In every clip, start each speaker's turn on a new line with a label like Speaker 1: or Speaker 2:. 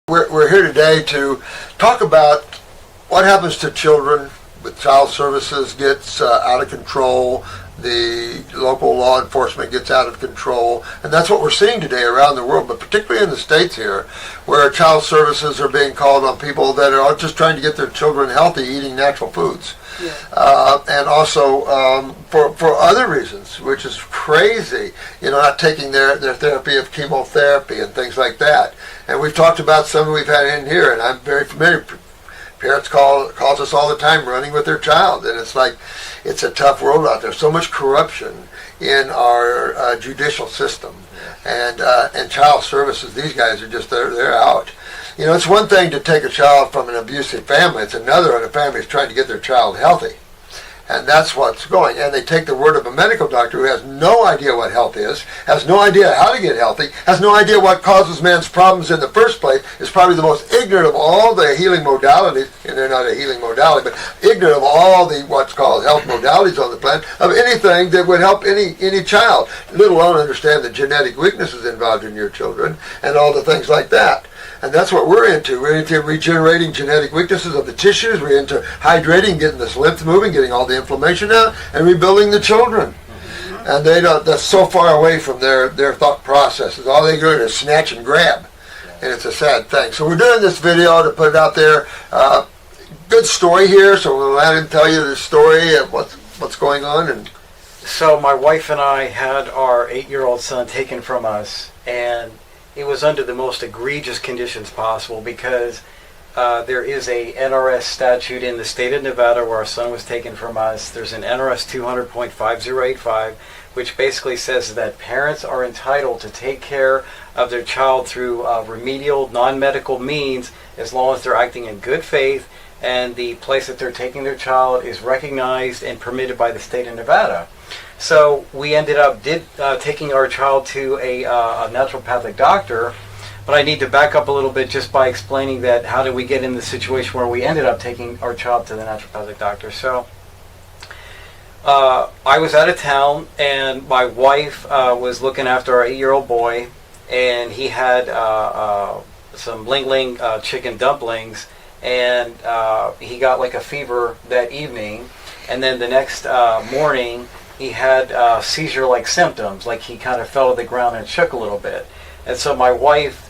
Speaker 1: We're here today to talk about what happens to children with child services gets out of control, the local law enforcement gets out of control, and that's what we're seeing today around the world, but particularly in the States here, where child services are being called on people that are just trying to get their children healthy, eating natural foods. Yeah. And also for other reasons, which is crazy, not taking their therapy of chemotherapy and things like that. And we've talked about some we've had in here, and I'm very familiar. Parents calls us all the time running with their child, and it's like, it's a tough world out there. So much corruption in our judicial system, and child services. These guys are just they're out. It's one thing to take a child from an abusive family. It's another when a family is trying to get their child healthy. And that's what's going. And they take the word of a medical doctor who has no idea what health is, has no idea how to get healthy, has no idea what causes man's problems in the first place, is probably the most ignorant of all the healing modalities, and they're not a healing modality, but ignorant of all the what's called health modalities on the planet, of anything that would help any child, let alone understand the genetic weaknesses involved in your children and all the things like that. And that's what we're into. We're into regenerating genetic weaknesses of the tissues. We're into hydrating, getting this lymph moving, getting all the inflammation out, and rebuilding the children. Mm-hmm. And that's so far away from their thought processes. All they do is snatch and grab. And it's a sad thing. So we're doing this video to put it out there. Good story here, so we'll let him tell you the story of what's going on. And
Speaker 2: so my wife and I had our 8-year-old son taken from us, and it was under the most egregious conditions possible because there is a NRS statute in the state of Nevada where our son was taken from us. There's an NRS 200.5085, which basically says that parents are entitled to take care of their child through remedial, non-medical means as long as they're acting in good faith and the place that they're taking their child is recognized and permitted by the state of Nevada. So we ended up taking our child to a naturopathic doctor, but I need to back up a little bit just by explaining that how did we get in the situation where we ended up taking our child to the naturopathic doctor. So I was out of town, and my wife was looking after our 8-year-old boy, and he had some Ling Ling chicken dumplings, and he got like a fever that evening, and then the next morning he had seizure-like symptoms, like he kind of fell to the ground and shook a little bit. And so my wife,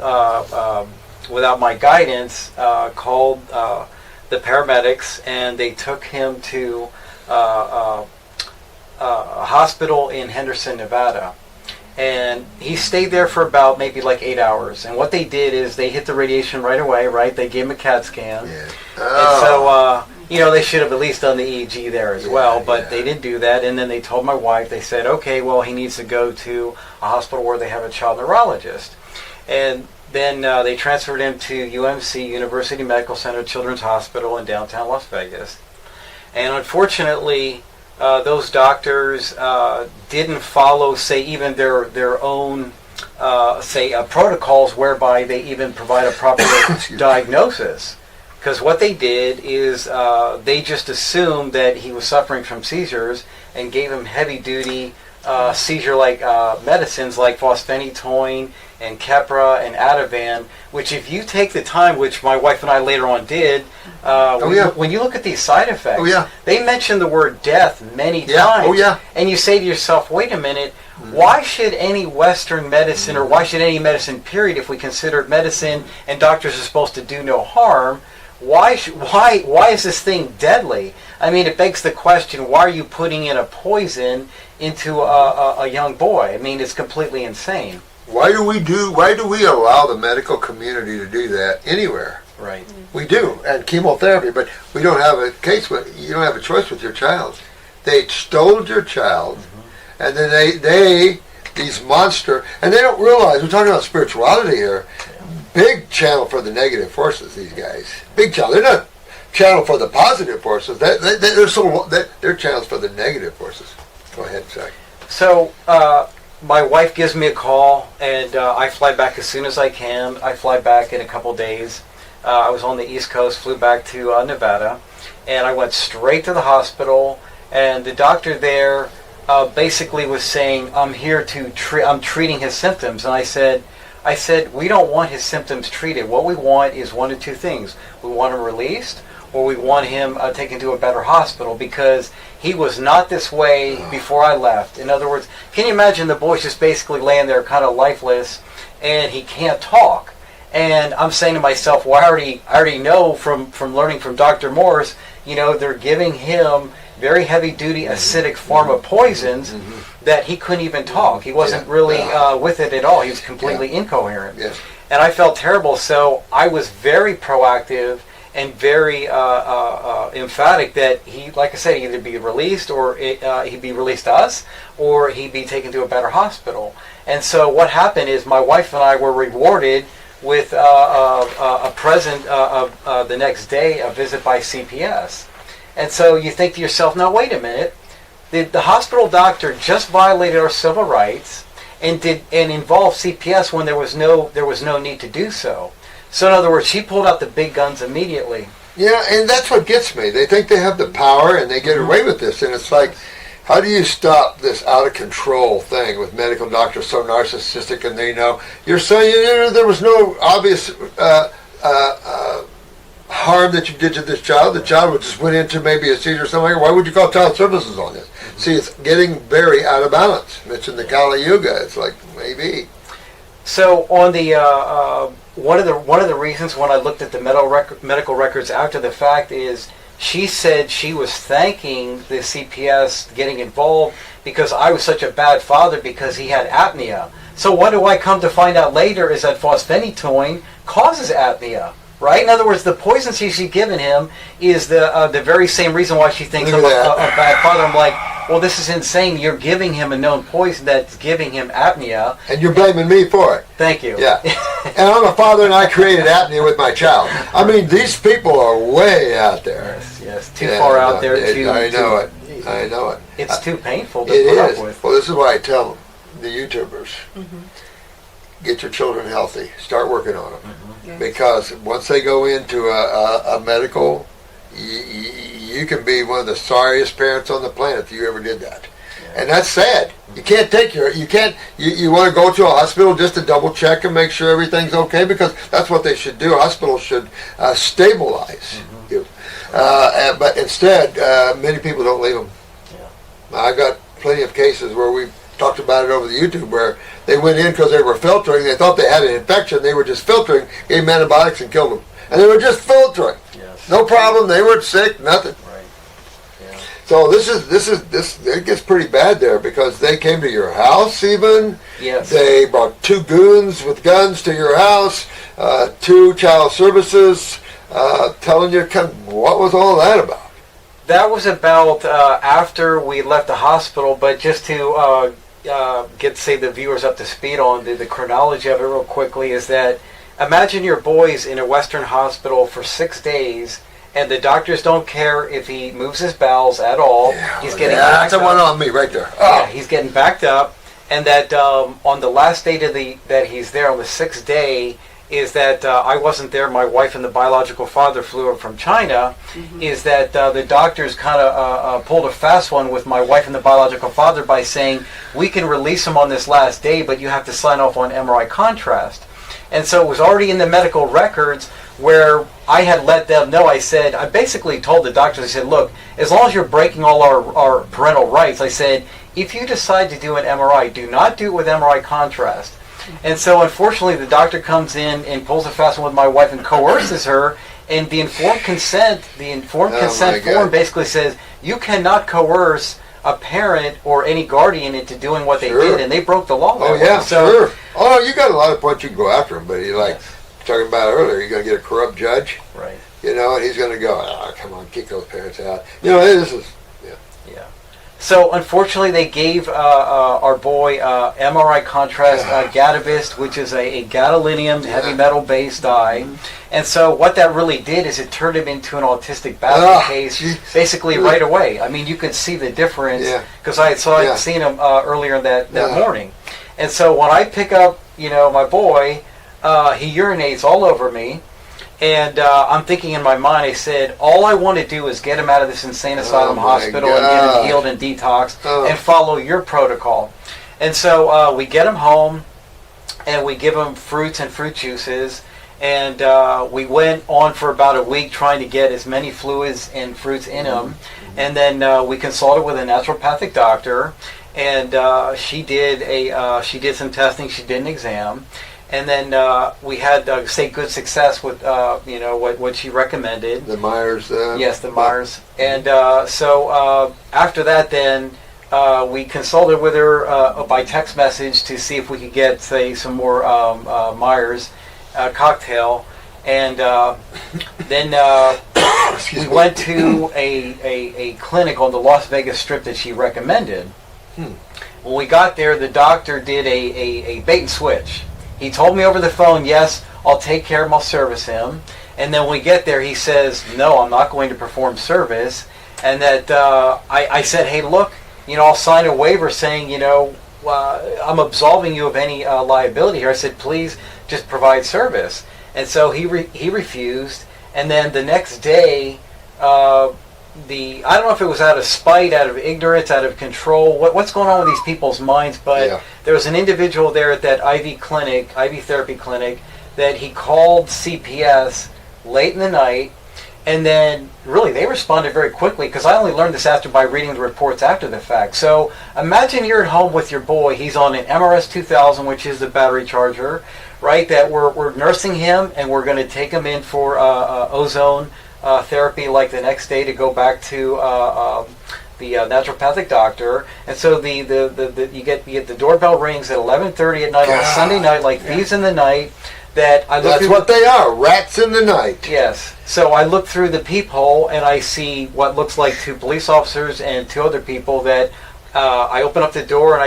Speaker 2: without my guidance, called the paramedics, and they took him to a hospital in Henderson, Nevada. And he stayed there for about maybe like 8 hours. And what they did is they hit the radiation right away, right? They gave him a CAT scan. Yeah. Oh. And so, they should have at least done the EEG there as well, but they didn't do that. And then they told my wife, they said, okay, well, he needs to go to a hospital where they have a child neurologist. And then they transferred him to UMC, University Medical Center Children's Hospital in downtown Las Vegas. And unfortunately, those doctors didn't follow, say, even their own, protocols whereby they even provide a proper diagnosis. Because what they did is they just assumed that he was suffering from seizures and gave him heavy-duty seizure-like medicines like fosphenytoin and Keppra and Ativan, which if you take the time, which my wife and I later on did, when you look at these side effects, they mention the word death many times. And you say to yourself, wait a minute, why should any Western medicine, or why should any medicine, period, if we consider medicine and doctors are supposed to do no harm, why is this thing deadly? I mean, it begs the question, why are you putting in a poison into a young boy? I mean, it's completely insane.
Speaker 1: Why do we allow the medical community to do that anywhere?
Speaker 2: Right.
Speaker 1: We do, and chemotherapy, but we don't have a case with, you don't have a choice with your child. They stole your child, and then these monster, and they don't realize, we're talking about spirituality here, big channel for the negative forces, these guys. Big channel. They're not channel for the positive forces. They're channels for the negative forces. Go ahead, sorry.
Speaker 2: So, my wife gives me a call, and I fly back as soon as I can. I fly back in a couple days. I was on the East Coast, flew back to Nevada, and I went straight to the hospital, and the doctor there basically was saying, I'm here to I'm treating his symptoms. And I said, I said, we don't want his symptoms treated. What we want is one of two things. We want him released, or we want him taken to a better hospital, because he was not this way before I left. In other words, can you imagine the boy's just basically laying there kind of lifeless, and he can't talk? And I'm saying to myself, well, I already know from learning from Dr. Morse, they're giving him very heavy-duty acidic form of poisons that he couldn't even talk. He wasn't really with it at all. He was completely incoherent.
Speaker 1: Yes.
Speaker 2: And I felt terrible, so I was very proactive and very emphatic that he, like I said, either be released, or he'd be released to us, or he'd be taken to a better hospital. And so what happened is my wife and I were rewarded with a present the next day, a visit by CPS. And so you think to yourself, now wait a minute, the hospital doctor just violated our civil rights and involved CPS when there was no need to do so. So in other words, she pulled out the big guns immediately.
Speaker 1: Yeah, and that's what gets me. They think they have the power and they get away with this, and it's like, how do you stop this out of control thing with medical doctors so narcissistic, and they know you're saying there was no obvious harm that you did to this child. The child just went into maybe a seizure or something. Why would you call child services on this? See, it's getting very out of balance. Mention the Kali Yuga. It's like, maybe.
Speaker 2: So on the one of the reasons when I looked at the medical records after the fact is she said she was thanking the CPS getting involved because I was such a bad father because he had apnea. So what do I come to find out later is that phosphenytoin causes apnea. Right? In other words, the poison she's given him is the very same reason why she thinks I'm a bad father. I'm like, well, this is insane. You're giving him a known poison that's giving him apnea.
Speaker 1: And you're blaming me for it.
Speaker 2: Thank you.
Speaker 1: Yeah. And I'm a father and I created apnea with my child. I mean, these people are way out there.
Speaker 2: Yes. Too far out there.
Speaker 1: I know it.
Speaker 2: It's too painful to put up with.
Speaker 1: Well, this is why I tell the YouTubers, get your children healthy. Start working on them. Yes. Because once they go into a medical, you can be one of the sorriest parents on the planet if you ever did that. Yeah. And that's sad. You can't take you want to go to a hospital just to double check and make sure everything's okay, because that's what they should do. Hospitals should stabilize you. But instead, many people don't leave them. Yeah. I've got plenty of cases where we talked about it over the YouTube where they went in because they were filtering. They thought they had an infection. They were just filtering, gave them antibiotics and killed them. And they were just filtering. Yes. No problem. They weren't sick. Nothing.
Speaker 2: Right. Yeah.
Speaker 1: So this it gets pretty bad there because they came to your house even.
Speaker 2: Yes.
Speaker 1: They brought 2 goons with guns to your house, 2 child services, telling you what was all that about?
Speaker 2: That was about after we left the hospital, but just to say the viewers up to speed on the chronology of it real quickly is that imagine your boy's in a Western hospital for 6 days and the doctors don't care if he moves his bowels at all. He's getting backed
Speaker 1: that's the one on me right there.
Speaker 2: Yeah, he's getting backed up, and that on the last day that he's there, on the 6th day, is that I wasn't there. My wife and the biological father flew over from China. Is that the doctors kind of pulled a fast one with my wife and the biological father by saying, we can release him on this last day, but you have to sign off on MRI contrast. And so it was already in the medical records where I had let them know. I basically told the doctors, I said, look, as long as you're breaking all our parental rights, I said, if you decide to do an MRI, do not do it with MRI contrast. And so unfortunately the doctor comes in and pulls a fast one with my wife and coerces her, and the informed consent form basically says you cannot coerce a parent or any guardian into doing what they did, and they broke the law.
Speaker 1: Oh yeah, sure. Oh, you got a lot of points you can go after him, but you talking about earlier, you're going to get a corrupt judge,
Speaker 2: right?
Speaker 1: And he's going to go, come on, kick those parents out. This is.
Speaker 2: So unfortunately, they gave our boy MRI contrast Gadavist, which is a gadolinium heavy metal based dye. And so what that really did is it turned him into an autistic basket case basically right away. I mean, you could see the difference because I'd seen him earlier that morning. And so when I pick up, my boy, he urinates all over me. And I'm thinking in my mind, I said, all I want to do is get him out of this insane asylum hospital and get him healed and detoxed and follow your protocol. And so we get him home. and we give them fruits and fruit juices. And we went on for about a week trying to get as many fluids and fruits in them. And then we consulted with a naturopathic doctor, and she did some testing. She did an exam, and then we had good success with what she recommended.
Speaker 1: The Myers.
Speaker 2: Yes, the Myers. And so after that, then we consulted with her by text message to see if we could get, say, some more Myers cocktail, and then we went to a clinic on the Las Vegas Strip that she recommended. When we got there, the doctor did a bait and switch. He told me over the phone, yes, I'll take care of him, I'll service him. And then when we get there, he says, no, I'm not going to perform service. And that I said, hey, look, I'll sign a waiver saying, I'm absolving you of any liability here. I said, please just provide service. And so he refused. And then the next day, I don't know if it was out of spite, out of ignorance, out of control, what's going on with these people's minds, but there was an individual there at that IV therapy clinic, that he called CPS late in the night, and then really they responded very quickly, because I only learned this by reading the reports after the fact. So imagine you're at home with your boy, he's on an MRS 2000, which is the battery charger, right, that we're nursing him, and we're going to take him in for ozone therapy like the next day to go back to the naturopathic doctor. And so you get the doorbell rings at 11:30 at night on a Sunday night, like thieves in the night.
Speaker 1: That's what they are, rats in the night.
Speaker 2: Yes. So I look through the peephole and I see what looks like 2 police officers and 2 other people. That I open up the door and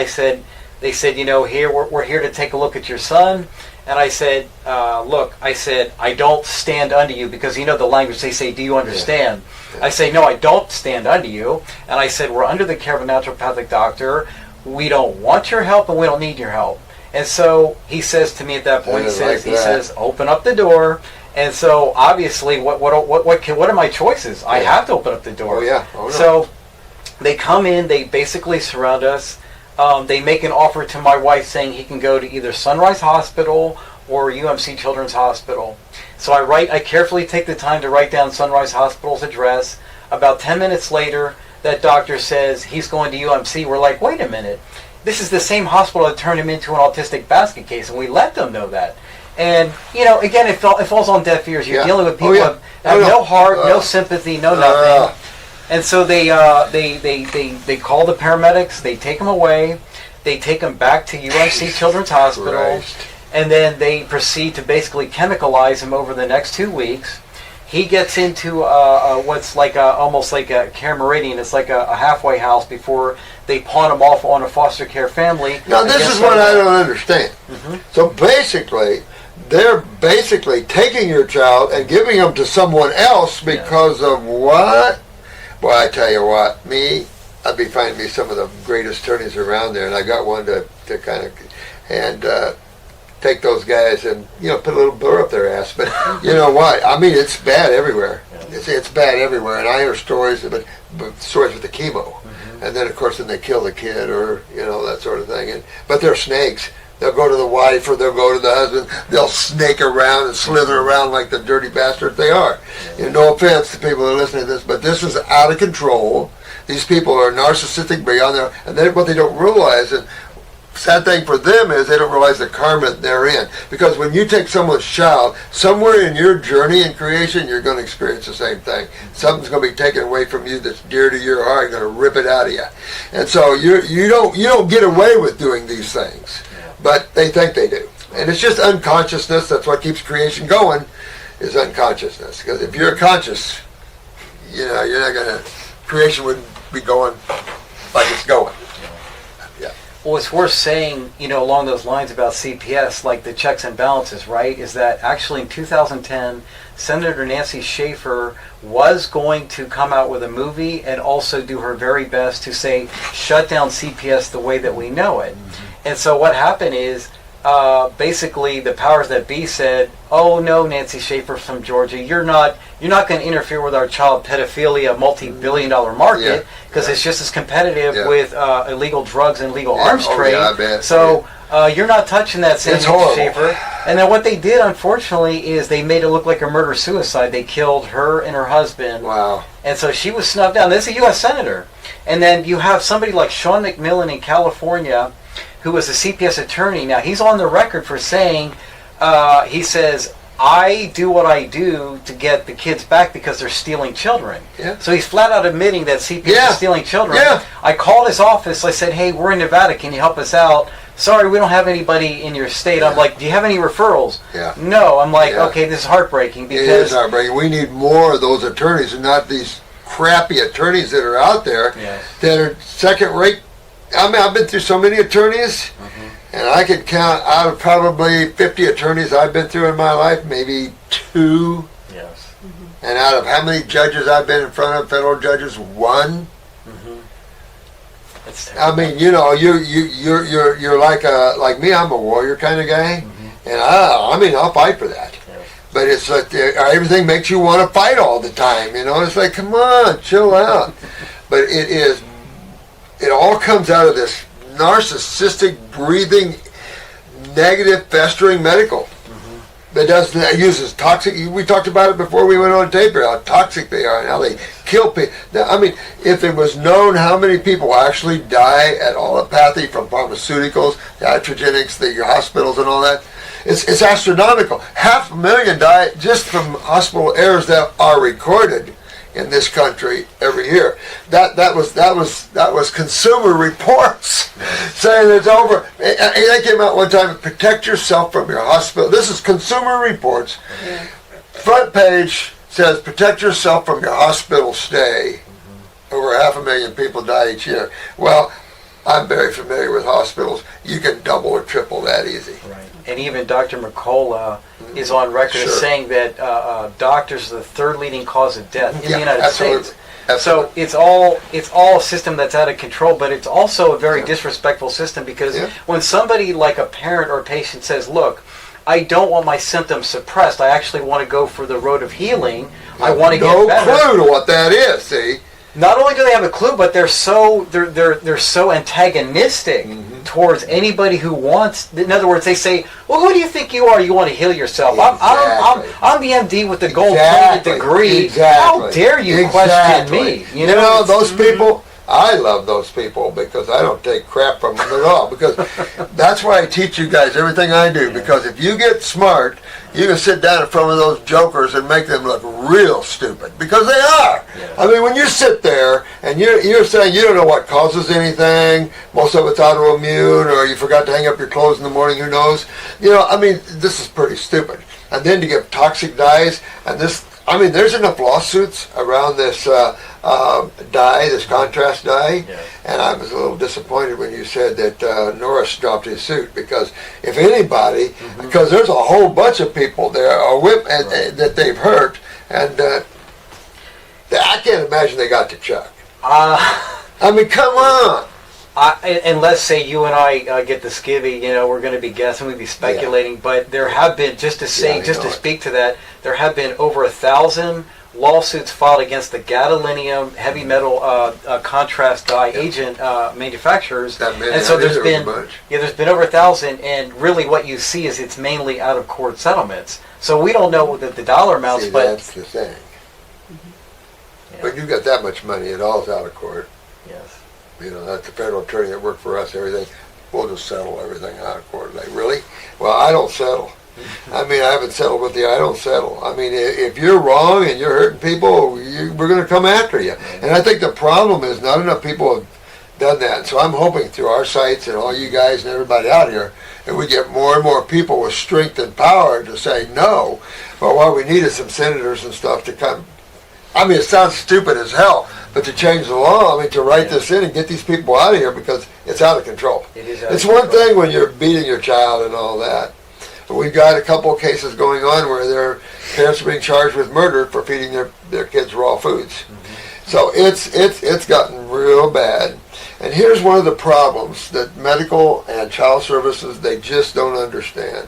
Speaker 2: they said, here we're here to take a look at your son. And I said, look, I don't stand under you, because the language, they say, do you understand? Yeah. I say, no, I don't stand under you. And I said, we're under the care of a naturopathic doctor. We don't want your help and we don't need your help. And so he says to me at that point, he says, open up the door. And so obviously, what are my choices? I have to open up the door.
Speaker 1: Oh, yeah. Oh, no.
Speaker 2: So they come in, they basically surround us. They make an offer to my wife saying he can go to either Sunrise Hospital or UMC Children's Hospital. So I carefully take the time to write down Sunrise Hospital's address. About 10 minutes later, that doctor says he's going to UMC. We're like, wait a minute. This is the same hospital that turned him into an autistic basket case, and we let them know that. And, again, it falls on deaf ears. You're dealing with people who have no heart, no sympathy, no nothing. And so they call the paramedics, they take him away, they take him back to UMC Children's Hospital,
Speaker 1: Christ.
Speaker 2: And then they proceed to basically chemicalize him over the next 2 weeks. He gets into what's like almost like a care meridian. It's like a halfway house before they pawn him off on a foster care family.
Speaker 1: Now this is what I don't understand. So basically, they're taking your child and giving him to someone else because of what? Well, I tell you what, I'd be finding me some of the greatest attorneys around there, and I got one to kind of, and take those guys and, put a little burr up their ass. But you know what? I mean, it's bad everywhere. It's bad everywhere, and I hear stories, but stories with the chemo. And then, of course, they kill the kid or, that sort of thing. But they're snakes. They'll go to the wife or they'll go to the husband. They'll snake around and slither around like the dirty bastards they are. No offense to people that are listening to this, but this is out of control. These people are narcissistic beyond their... And then what they don't realize, and sad thing for them is they don't realize the karma they're in. Because when you take someone's child, somewhere in your journey in creation, you're going to experience the same thing. Something's going to be taken away from you that's dear to your heart. You're going to rip it out of you. And so you don't get away with doing these things. But they think they do. And it's just unconsciousness. That's what keeps creation going, is unconsciousness. Because if you're conscious, you're not going to... Creation wouldn't be going like it's going.
Speaker 2: Well, it's worth saying, along those lines about CPS, like the checks and balances, right, is that actually in 2010, Senator Nancy Schaefer was going to come out with a movie and also do her very best to say, shut down CPS the way that we know it. And so what happened is, basically the powers that be said, "Oh no, Nancy Schaefer from Georgia, you're not going to interfere with our child pedophilia multi-billion-dollar market because it's just as competitive with illegal drugs and legal arms trade.
Speaker 1: Yeah, I bet.
Speaker 2: So you're not touching that same Nancy Schaefer." And then what they did, unfortunately, is they made it look like a murder-suicide. They killed her and her husband.
Speaker 1: Wow.
Speaker 2: And so she was snubbed down. This is a U.S. senator. And then you have somebody like Sean McMillan in California, who was a CPS attorney. Now, he's on the record for saying, he says, "I do what I do to get the kids back because they're stealing children."
Speaker 1: Yeah.
Speaker 2: So he's flat out admitting that CPS is stealing children.
Speaker 1: Yeah.
Speaker 2: I called his office. I said, "Hey, we're in Nevada. Can you help us out?" "Sorry, we don't have anybody in your state." I'm like, "Do you have any referrals?" "No." I'm like, "Okay, this is heartbreaking because..."
Speaker 1: It is heartbreaking. We need more of those attorneys and not these crappy attorneys that are out there that are second-rate. I mean, I've been through so many attorneys, and I could count out of probably 50 attorneys I've been through in my life, maybe 2.
Speaker 2: Yes.
Speaker 1: And out of how many judges I've been in front of, federal judges, 1.
Speaker 2: That's terrible.
Speaker 1: I mean, you know, you're like me. I'm a warrior kind of guy, and I mean, I'll fight for that. But it's like everything makes you want to fight all the time. You know, it's like, come on, chill out. But it all comes out of this narcissistic, breathing, negative, festering medical that uses toxic. We talked about it before we went on tape here, how toxic they are and how they kill people. I mean, if it was known how many people actually die at allopathy from pharmaceuticals, the iatrogenics, the hospitals and all that, it's astronomical. 500,000 die just from hospital errors that are recorded in this country every year. That was Consumer Reports saying it's over. And they came out one time, protect yourself from your hospital. This is Consumer Reports. Front page says protect yourself from your hospital stay. Over 500,000 people die each year. Well, I'm very familiar with hospitals. You can double or triple that easy.
Speaker 2: Right. And even Dr. McCullough is on record as saying that doctors are the 3rd leading cause of death in the United States.
Speaker 1: Absolutely.
Speaker 2: So it's all a system that's out of control, but it's also a very disrespectful system because when somebody like a parent or a patient says, "Look, I don't want my symptoms suppressed. I actually want to go for the road of healing. I want to get better."
Speaker 1: No clue to what that is. See.
Speaker 2: Not only do they have a clue, but they're so antagonistic towards anybody who wants. In other words, they say, "Well, who do you think you are? You want to heal yourself?
Speaker 1: Exactly.
Speaker 2: I'm the MD with the gold-plated degree. How dare you question me?" You know
Speaker 1: those people. I love those people because I don't take crap from them at all. Because that's why I teach you guys everything I do. Because if you get smart, you can sit down in front of those jokers and make them look real stupid. Because they are. I mean, when you sit there and you're saying you don't know what causes anything, most of it's autoimmune, or you forgot to hang up your clothes in the morning, who knows? You know, I mean, this is pretty stupid. And then to give toxic dyes, and this, I mean, there's enough lawsuits around this dye, this contrast dye, and I was a little disappointed when you said that Norris dropped his suit, because if anybody, because there's a whole bunch of people there that they've hurt, and I can't imagine they got to Chuck. I mean, come on.
Speaker 2: And let's say you and I get the skivvy, you know, we're going to be guessing, we'd be speculating, but there have been, just to speak to that, there have been over 1,000 lawsuits filed against the gadolinium heavy metal contrast dye agent manufacturers, and so there's been over 1,000, and really what you see is it's mainly out of court settlements. So we don't know the dollar amounts, but
Speaker 1: that's the thing. But you got that much money, it all's out of court.
Speaker 2: Yes.
Speaker 1: You know, that's the federal attorney that worked for us, everything. We'll just settle everything out of court. Like, really? Well, I don't settle. I mean, I haven't settled with you. I don't settle. I mean, if you're wrong and you're hurting people, we're going to come after you. And I think the problem is not enough people have done that. So I'm hoping through our sites and all you guys and everybody out here that we get more and more people with strength and power to say no. But what we need is some senators and stuff to come. I mean, it sounds stupid as hell, but to change the law, I mean, to write this in and get these people out of here, because it's out of control. It's one thing when you're beating your child and all that. But we've got a couple of cases going on where their parents are being charged with murder for feeding their kids raw foods. So it's gotten real bad. And here's one of the problems that medical and child services, they just don't understand.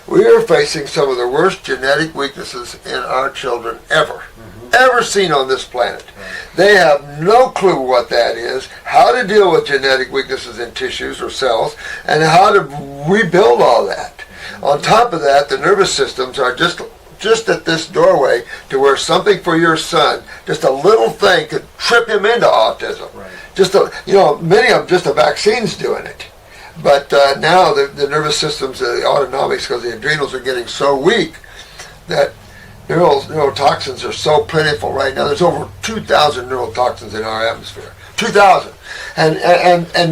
Speaker 1: We are facing some of the worst genetic weaknesses in our children ever seen on this planet. They have no clue what that is, how to deal with genetic weaknesses in tissues or cells, and how to rebuild all that. On top of that, the nervous systems are just at this doorway to where something for your son, just a little thing, could trip him into autism.
Speaker 2: Right.
Speaker 1: Many of them, just the vaccine's doing it. But now the nervous systems, the autonomics, because the adrenals are getting so weak that neurotoxins are so plentiful right now. There's over 2,000 neurotoxins in our atmosphere. 2,000. And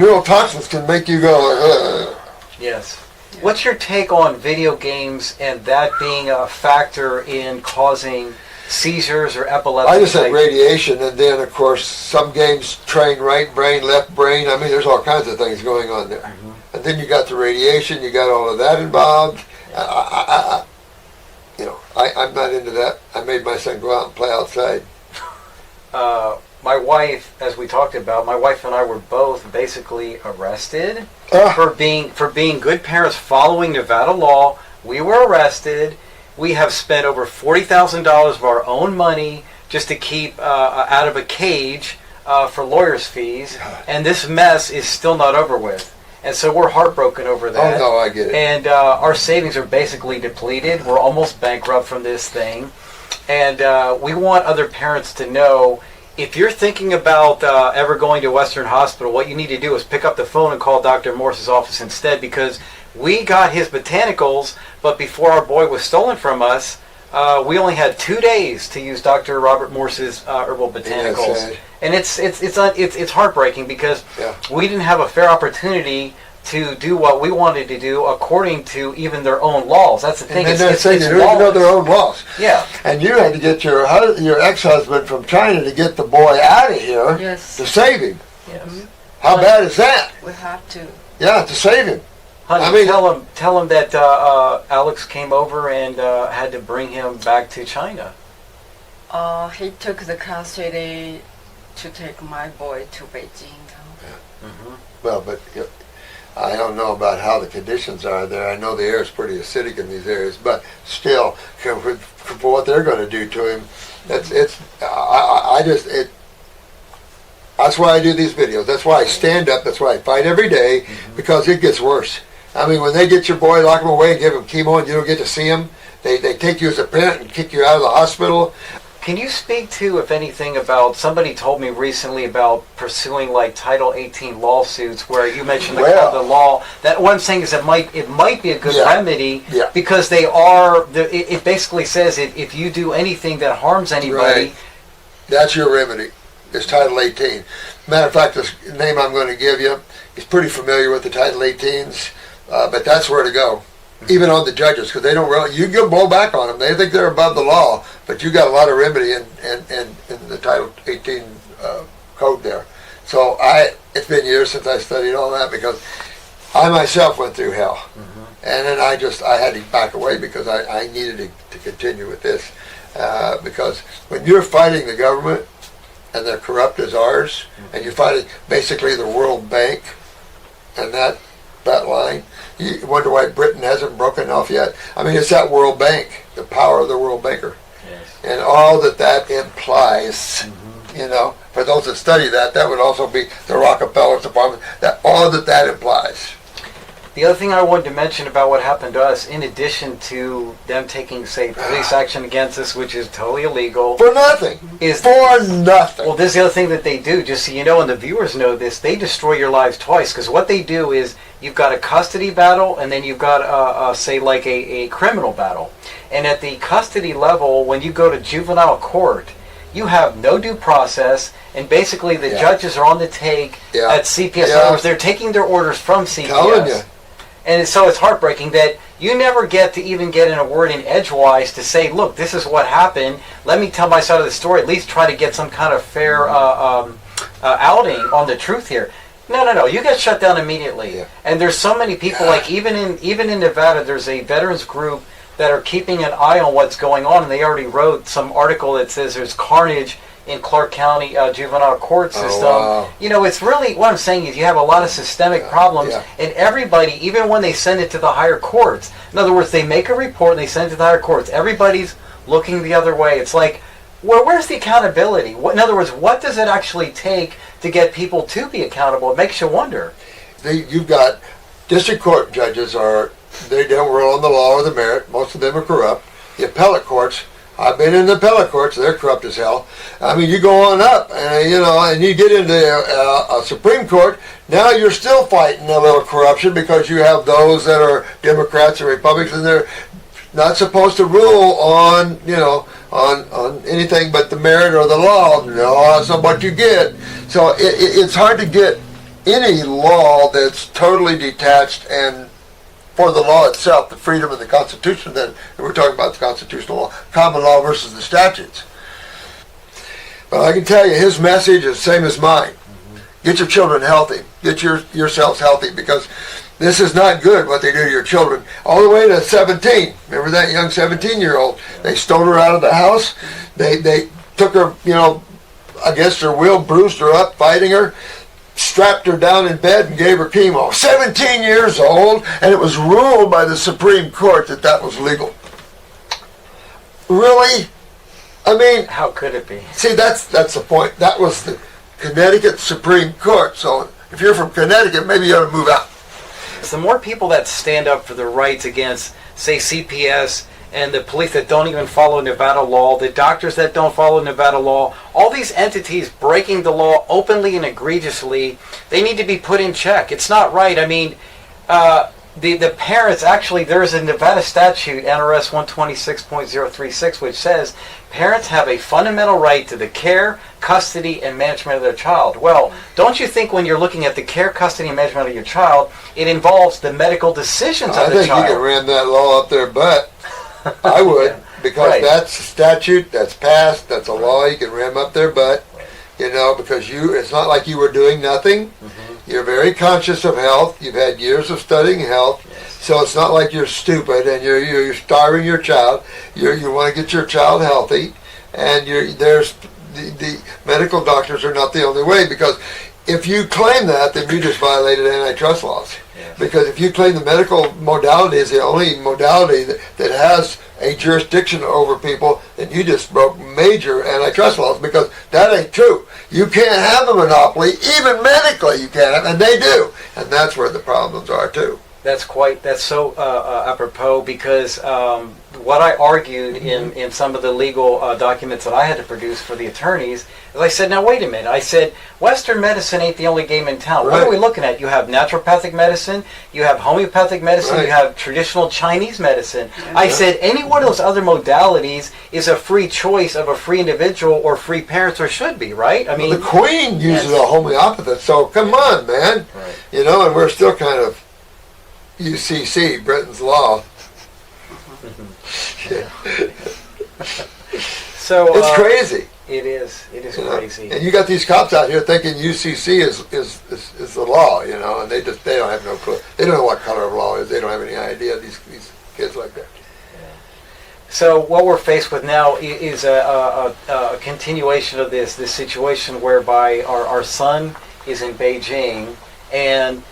Speaker 1: neurotoxins can make you go, ugh.
Speaker 2: Yes. What's your take on video games and that being a factor in causing seizures or epilepsy?
Speaker 1: I just said radiation, and then, of course, some games train right brain, left brain. I mean, there's all kinds of things going on there. Mm-hmm. And then you got the radiation, you got all of that involved. I'm not into that. I made my son go out and play outside.
Speaker 2: My wife, as we talked about, my wife and I were both basically arrested for being good parents following Nevada law. We were arrested. We have spent over $40,000 of our own money just to keep out of a cage for lawyers' fees, and this mess is still not over with. And so we're heartbroken over that.
Speaker 1: Oh, no, I get it.
Speaker 2: And our savings are basically depleted. We're almost bankrupt from this thing. And we want other parents to know, if you're thinking about ever going to Western Hospital, what you need to do is pick up the phone and call Dr. Morse's office instead, because we got his botanicals, but before our boy was stolen from us, we only had 2 days to use Dr. Robert Morse's herbal botanicals. And it's heartbreaking because we didn't have a fair opportunity to do what we wanted to do according to even their own laws. That's the thing.
Speaker 1: And they're saying they don't even know their own laws.
Speaker 2: Yeah.
Speaker 1: And you had to get your ex-husband from China to get the boy out of here to save him.
Speaker 2: Yes.
Speaker 1: How bad is that?
Speaker 3: We have to.
Speaker 1: Yeah, to save him.
Speaker 2: Honey, tell him that Alex came over and had to bring him back to China.
Speaker 3: He took the custody to take my boy to Beijing.
Speaker 1: Yeah. Mm-hmm. Well, but I don't know about how the conditions are there. I know the air is pretty acidic in these areas, but still, for what they're going to do to him, that's why I do these videos. That's why I stand up. That's why I fight every day, because it gets worse. I mean, when they get your boy, lock him away, and give him chemo, and you don't get to see him, they take you as a parent and kick you out of the hospital.
Speaker 2: Can you speak to, if anything, about, somebody told me recently about pursuing like Title 18 lawsuits, where you mentioned the law. That what I'm saying is it might be a good remedy, because they are. It basically says if you do anything that harms anybody,
Speaker 1: that's your remedy. It's Title 18. Matter of fact, this name I'm going to give you is pretty familiar with the Title 18s, but that's where to go. Even on the judges, because they don't really, you can blow back on them. They think they're above the law, but you got a lot of remedy in the Title 18 code there. So it's been years since I studied all that, because I myself went through hell. And then I had to back away, because I needed to continue with this. Because when you're fighting the government, and they're corrupt as ours, and you're fighting basically the World Bank, and that line, you wonder why Britain hasn't broken off yet. I mean, it's that World Bank, the power of the World Banker, and all that implies. For those that study that would also be the Rockefeller's department. All that implies.
Speaker 2: The other thing I wanted to mention about what happened to us, in addition to them taking, say, police action against us, which is totally illegal.
Speaker 1: For nothing.
Speaker 2: Well, this is the other thing that they do, just so you know, and the viewers know this, they destroy your lives twice, because what they do is, you've got a custody battle, and then you've got, say, like a criminal battle. And at the custody level, when you go to juvenile court, you have no due process, and basically the judges are on the take at CPS. In other words, they're taking their orders from CPS.
Speaker 1: Telling you.
Speaker 2: And so it's heartbreaking that you never get to even get in a word in edgewise to say, look, this is what happened. Let me tell my side of the story. At least try to get some kind of fair outing on the truth here. No. You get shut down immediately. Yeah. And there's so many people, like even in Nevada, there's a veterans group that are keeping an eye on what's going on. And they already wrote some article that says there's carnage in Clark County juvenile court system.
Speaker 1: wow.
Speaker 2: You know, it's really, what I'm saying is you have a lot of systemic problems,
Speaker 1: yeah.
Speaker 2: and everybody, even when they send it to the higher courts, in other words, they make a report and they send it to the higher courts, everybody's looking the other way. It's like, well, where's the accountability? In other words, what does it actually take to get people to be accountable? It makes you wonder.
Speaker 1: You've got district court judges they don't rule on the law or the merit. Most of them are corrupt. The appellate courts, I've been in the appellate courts, they're corrupt as hell. I mean, you go on up, and you get into a Supreme Court, now you're still fighting a little corruption because you have those that are Democrats and Republicans, and they're not supposed to rule on anything but the merit or the law. No, that's not what you get. So it's hard to get any law that's totally detached and for the law itself, the freedom of the Constitution. Then we're talking about the constitutional law, common law versus the statutes. But I can tell you, his message is the same as mine. Get your children healthy. Get yourselves healthy, because this is not good what they do to your children. All the way to 17. Remember that young 17-year-old? They stole her out of the house. They took her, against her will, bruised her up, fighting her, strapped her down in bed and gave her chemo. 17 years old, and it was ruled by the Supreme Court that was legal. Really? I mean,
Speaker 2: How could it be?
Speaker 1: see, that's the point. That was the Connecticut Supreme Court. So if you're from Connecticut, maybe you ought to move out.
Speaker 2: So the more people that stand up for their rights against, say, CPS, and the police that don't even follow Nevada law, the doctors that don't follow Nevada law, all these entities breaking the law openly and egregiously, they need to be put in check. It's not right. I mean, the parents, actually, there is a Nevada statute, NRS 126.036, which says parents have a fundamental right to the care, custody, and management of their child. Well, don't you think when you're looking at the care, custody, and management of your child, it involves the medical decisions of the child?
Speaker 1: I think you can ram that law up their butt. I would, because
Speaker 2: Right.
Speaker 1: that's a statute, that's passed, that's a law you can ram up their butt, because it's not like you were doing nothing.
Speaker 2: Mm-hmm.
Speaker 1: You're very conscious of health. You've had years of studying health.
Speaker 2: Yes.
Speaker 1: So it's not like you're stupid and you're starving your child. You want to get your child healthy, and the medical doctors are not the only way, because if you claim that, then you just violated antitrust laws.
Speaker 2: Yes.
Speaker 1: Because if you claim the medical modality is the only modality that has a jurisdiction over people, then you just broke major antitrust laws, because that ain't true. You can't have a monopoly, even medically you can't, and they do. And that's where the problems are too.
Speaker 2: That's so apropos, because what I argued in some of the legal documents that I had to produce for the attorneys is I said, now wait a minute. I said, Western medicine ain't the only game in town. What
Speaker 1: Right.
Speaker 2: are we looking at? You have naturopathic medicine, you have homeopathic medicine,
Speaker 1: Right.
Speaker 2: you have traditional Chinese medicine. I said, any one of those other modalities is a free choice of a free individual or free parents, or should be, right? I mean,
Speaker 1: The Queen uses
Speaker 3: Yes.
Speaker 1: a homeopathist, so come on, man.
Speaker 2: Right.
Speaker 1: And we're still kind of UCC, Britain's Law.
Speaker 2: so
Speaker 1: It's crazy.
Speaker 2: It is crazy.
Speaker 1: And you got these cops out here thinking UCC is the law, and they don't have no clue. They don't know what color of law is. They don't have any idea. These kids like that.
Speaker 2: So what we're faced with now is a continuation of this situation whereby our son is in Beijing, and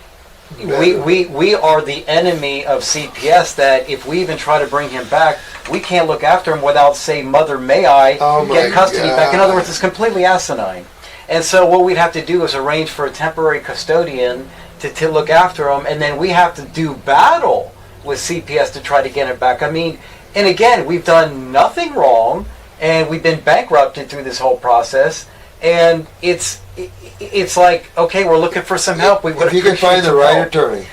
Speaker 2: we are the enemy of CPS, that if we even try to bring him back, we can't look after him without, say, Mother, may I get custody back. In other words, it's completely asinine. And so what we'd have to do is arrange for a temporary custodian to look after him, and then we have to do battle with CPS to try to get him back. I mean, and again, we've done nothing wrong, and we've been bankrupted through this whole process, and it's like, okay, we're looking for some help. We would
Speaker 1: If you can
Speaker 2: appreciate
Speaker 1: find the
Speaker 2: some
Speaker 1: right
Speaker 2: help.
Speaker 1: attorney,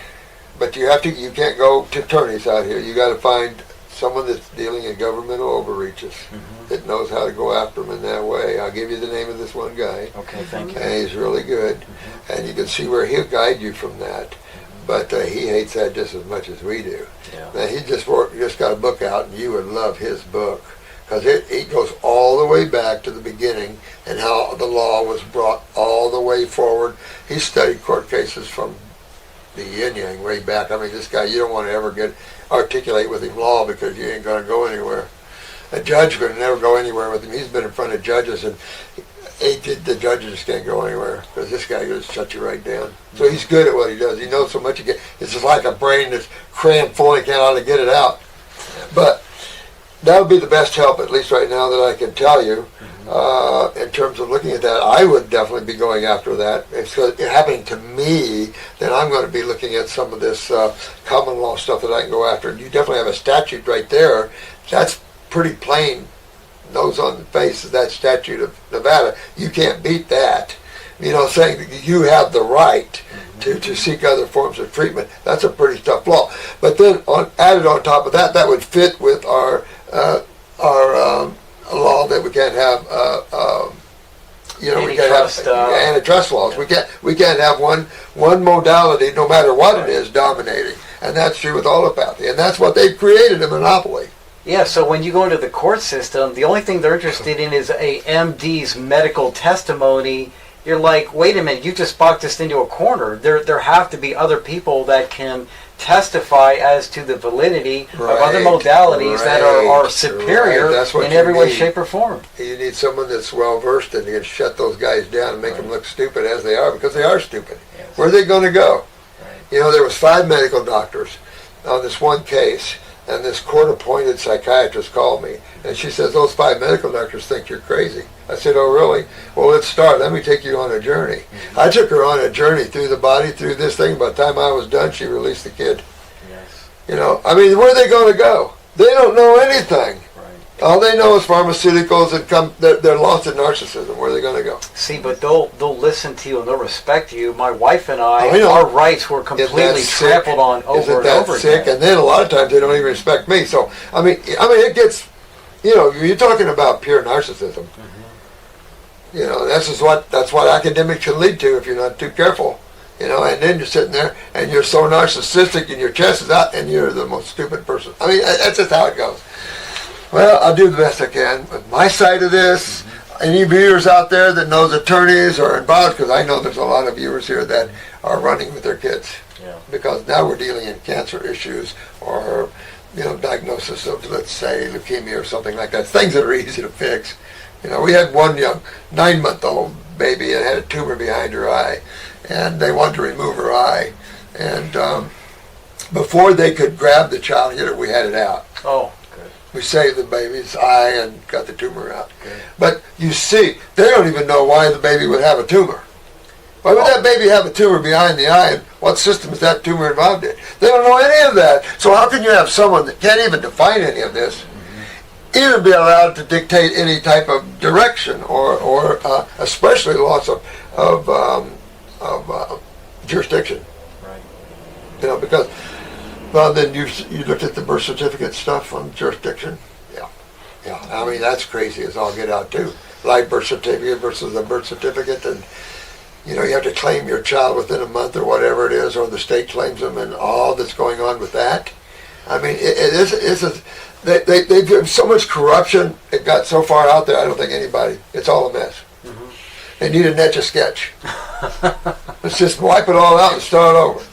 Speaker 1: but you can't go to attorneys out here. You got to find someone that's dealing in governmental overreaches that knows how to go after them in that way. I'll give you the name of this one guy.
Speaker 2: Okay, thank you.
Speaker 1: And he's really good, and you can see where he'll guide you from that. But he hates that just as much as we do.
Speaker 2: Yeah.
Speaker 1: Now he just got a book out, and you would love his book, because it goes all the way back to the beginning and how the law was brought all the way forward. He studied court cases from the yin yang way back. I mean, this guy, you don't want to ever articulate with him law, because you ain't going to go anywhere. A judge could never go anywhere with him. He's been in front of judges, and the judges just can't go anywhere because this guy just shut you right down. So he's good at what he does. He knows so much. It's just like a brain that's crammed full. He can't hardly get it out. But that would be the best help, at least right now, that I can tell you. In terms of looking at that, I would definitely be going after that. If it's happening to me, then I'm going to be looking at some of this common law stuff that I can go after. And you definitely have a statute right there. That's pretty plain, nose on the face of that statute of Nevada. You can't beat that. You know, saying that you have the right to seek other forms of treatment. That's a pretty tough law. But then added on top of that, that would fit with our law that we can't have, we can't have antitrust laws. Yeah. We can't have one modality, no matter what it is, dominating, and that's true with allopathy, and that's what they've created, a monopoly.
Speaker 2: Yeah. So when you go into the court system, the only thing they're interested in is a MD's medical testimony. You're like, wait a minute, you just boxed us into a corner. There have to be other people that can testify as to the validity of other modalities that are superior in every way, shape, or form.
Speaker 1: You need someone that's well versed and can shut those guys down and make them look stupid as they are, because they are stupid. Yes. Where are they going to go? Right. You know, there was 5 medical doctors on this one case, and this court-appointed psychiatrist called me, and she says, those 5 medical doctors think you're crazy. I said, oh, really? Well, let's start. Let me take you on a journey. I took her on a journey through the body, through this thing. By the time I was done, she released the kid.
Speaker 2: Yes.
Speaker 1: You know, I mean, where are they going to go? They don't know anything. Right. All they know is pharmaceuticals, and they're lost in narcissism. Where are they going to go?
Speaker 2: See, but they'll listen to you and they'll respect you. My wife and I, our rights were completely trampled on over and over again.
Speaker 1: And then a lot of times they don't even respect me. So, I mean, it gets, you're talking about pure narcissism. You know, that's what academics can lead to if you're not too careful. You know, and then you're sitting there and you're so narcissistic and your chest is out and you're the most stupid person. I mean, that's just how it goes. Well, I'll do the best I can with my side of this. Any viewers out there that knows attorneys or involved, because I know there's a lot of viewers here that are running with their kids. Yeah. Because now we're dealing in cancer issues or, diagnosis of, let's say, leukemia or something like that. Things that are easy to fix. You know, we had one young 9-month-old baby that had a tumor behind her eye, and they wanted to remove her eye. And before they could grab the child and get it, we had it out.
Speaker 2: Oh, good.
Speaker 1: We saved the baby's eye and got the tumor out. Good. But you see, they don't even know why the baby would have a tumor. Why would that baby have a tumor behind the eye, and what system is that tumor involved in? They don't know any of that. So how can you have someone that can't even define any of this even be allowed to dictate any type of direction, or especially loss of jurisdiction?
Speaker 2: Right.
Speaker 1: You know, because then you looked at the birth certificate stuff on jurisdiction. Yeah. I mean, that's crazy as all get out too. Live birth certificate versus a birth certificate, and you have to claim your child within a month or whatever it is, or the state claims them, and all that's going on with that. I mean, they've given so much corruption. It got so far out there, I don't think anybody, it's all a mess. Mm-hmm. They need a Etch-a-Sketch. Let's just wipe it all out and start over.